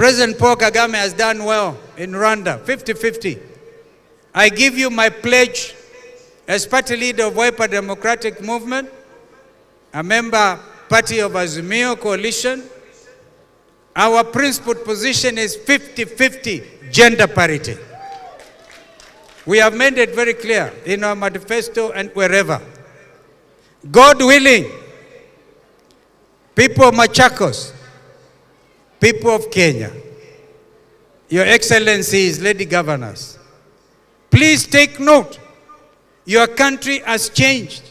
President Paul Kagame has done well in Rwanda, 50-50. I give you my pledge as party leader of Wiper Democratic Movement, a member party of Azimio Coalition. Our principled position is 50-50 gender parity. We have made it very clear in our manifesto and wherever. God willing, people of Machakos, people of Kenya, Your Excellencies, Lady Governors, please take note. Your country has changed.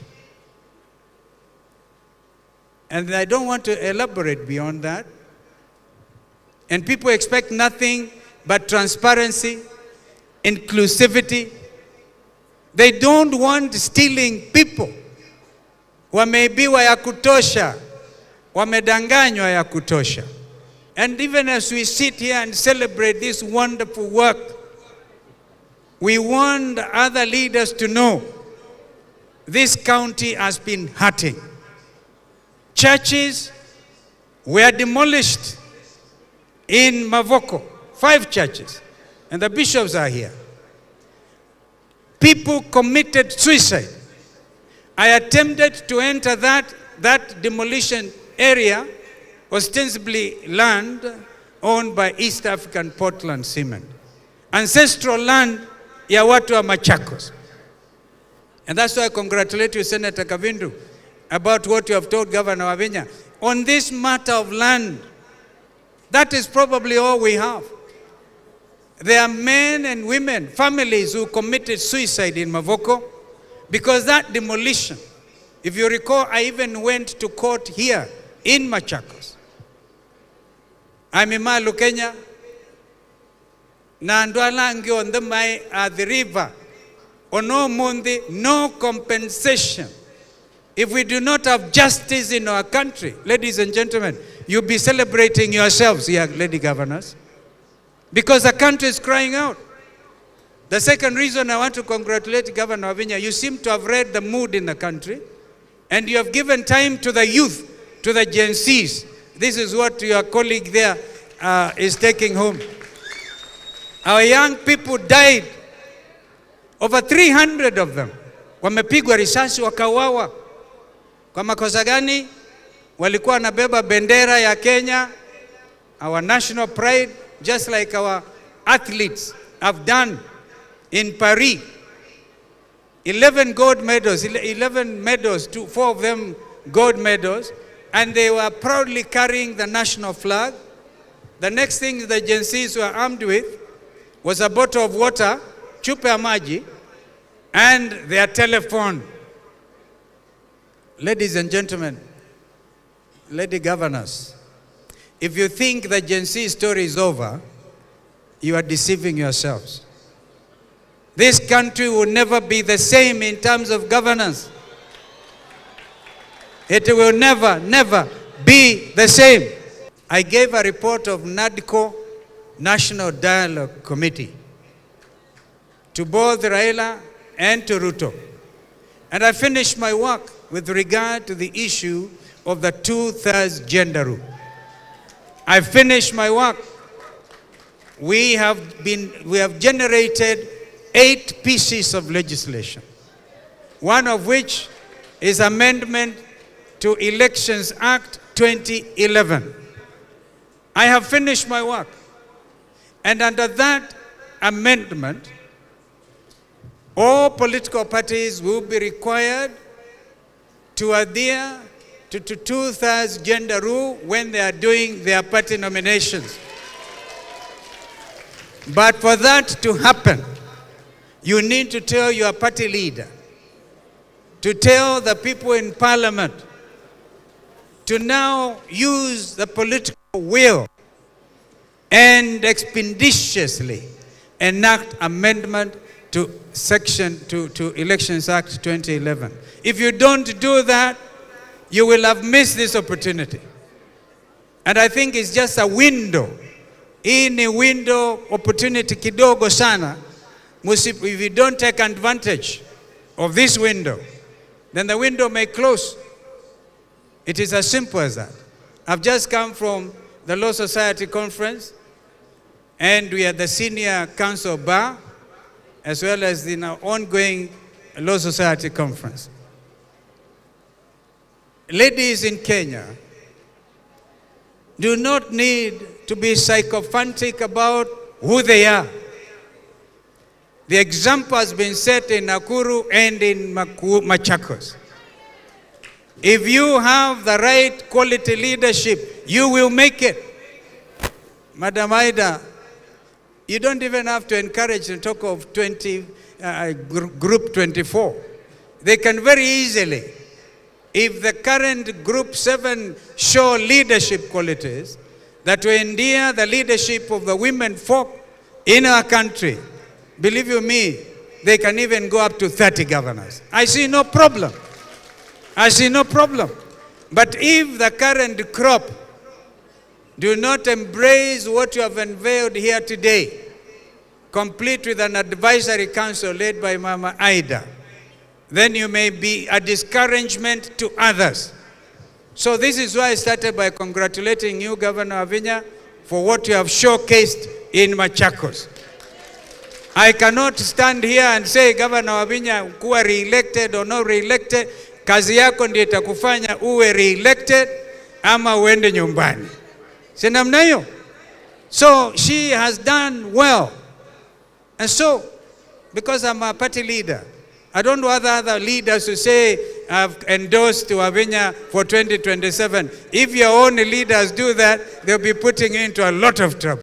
And I don't want to elaborate beyond that. And people expect nothing but transparency, inclusivity. They don't want stealing people. Wameibiwa ya kutosha. Wamedanganywa ya kutosha. And even as we sit here and celebrate this wonderful work, we want other leaders to know this county has been hurting. Churches were demolished in Mavoko, 5 churches, and the bishops are here. People committed suicide. I attempted to enter that demolition area, ostensibly land owned by East African Portland Cement, ancestral land ya watu wa Machakos. And that's why I congratulate you, Senator Kavindu, about what you have told Governor Wavinya. On this matter of land, that is probably all we have. There are men and women, families who committed suicide in Mavoko because that demolition. If you recall, I even went to court here in Machakos. I'm in Malu, Kenya. Na ndwalangi on the river. Ono mundi, no compensation. If we do not have justice in our country, ladies and gentlemen, you'll be celebrating yourselves here, lady governors, because the country is crying out. The second reason I want to congratulate Governor Wavinya, you seem to have read the mood in the country, and you have given time to the youth, to the Gen Zs. This is what your colleague there is taking home. Our young people died, over 300 of them. Wamepigwa risasi wakawawa. Kwa makosa gani? Walikuwa nabeba bendera ya Kenya, our national pride, just like our athletes have done in Paris. 11 gold medals, 11 medals, 4 of them gold medals, and they were proudly carrying the national flag. The next thing the Gen Zs were armed with was a bottle of water, chupa ya maji, and their telephone. Ladies and gentlemen, lady governors, if you think the Gen Z story is over, you are deceiving yourselves. This country will never be the same in terms of governance. It will never, never be the same. I gave a report of NADCO, National Dialogue Committee, to both Raila and to Ruto. And I finished my work with regard to the issue of the 2/3 gender rule. I finished my work. We have generated 8 pieces of legislation, one of which is Amendment to Elections Act 2011. I have finished my work. And under that amendment, all political parties will be required to adhere to 2/3 gender rule when they are doing their party nominations. But for that to happen, you need to tell your party leader, to tell the people in parliament, to now use the political will and expeditiously enact amendment to Elections Act 2011. If you don't do that, you will have missed this opportunity. And I think it's just a window. In a window opportunity kidogo sana. If you don't take advantage of this window, then the window may close. It is as simple as that. I've just come from the Law Society Conference. and we are the senior council bar, as well as in our ongoing Law Society conference. Ladies in Kenya do not need to be sycophantic about who they are. The example has been set in Nakuru and in Machakos. If you have the right quality leadership, you will make it. Madam Ida, you don't even have to encourage and talk of Group 24. They can very easily, if the current Group 7 show leadership qualities that will endear the leadership of the women folk in our country, believe you me, they can even go up to 30 governors. I see no problem. I see no problem. But if the current crop do not embrace what you have unveiled here today, complete with an advisory council led by Mama Ida, then you may be a discouragement to others. So this is why I started by congratulating you, Governor Wavinya, for what you have showcased in Machakos. I cannot stand here and say, Governor Wavinya, kuwa re-elected or not re-elected, kazi yako ndiyo itakufanya uwe re-elected ama uende nyumbani. Si namna hiyo? So she has done well. And so, because I'm a party leader, I don't want other leaders to say I've endorsed Wavinya for 2027. If your own leaders do that, they'll be putting you into a lot of trouble.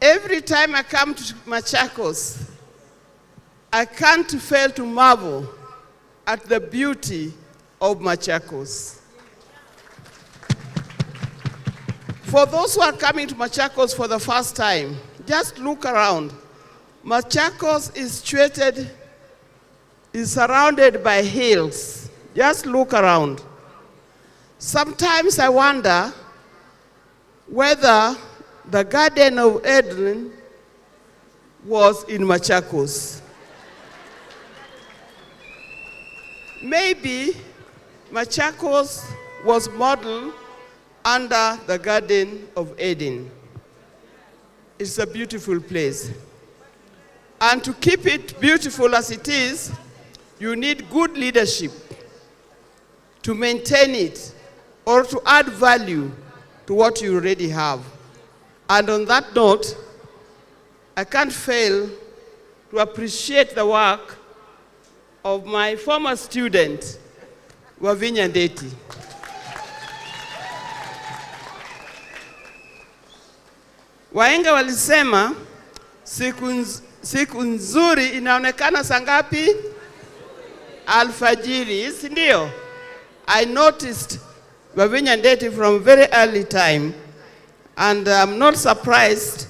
Every time I come to Machakos, I can't fail to marvel at the beauty of Machakos. For those who are coming to Machakos for the first time, just look around. Machakos is surrounded by hills. Just look around. Sometimes I wonder whether the Garden of Eden was in Machakos. Maybe Machakos was modeled under the Garden of Eden. It's a beautiful place. And to keep it beautiful as it is, you need good leadership to maintain it or to add value to what you already have. And on that note, I can't fail to appreciate the work of my former student, Wavinya Ndeti. Wahenga walisema siku nzuri inaonekana saa ngapi? Alfajiri, si ndio? I noticed Wavinya Ndeti from very early time, and I'm not surprised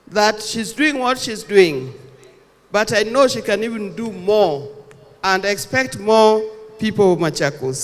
that she's doing what she's doing. But I know she can even do more, and expect more people of Machakos.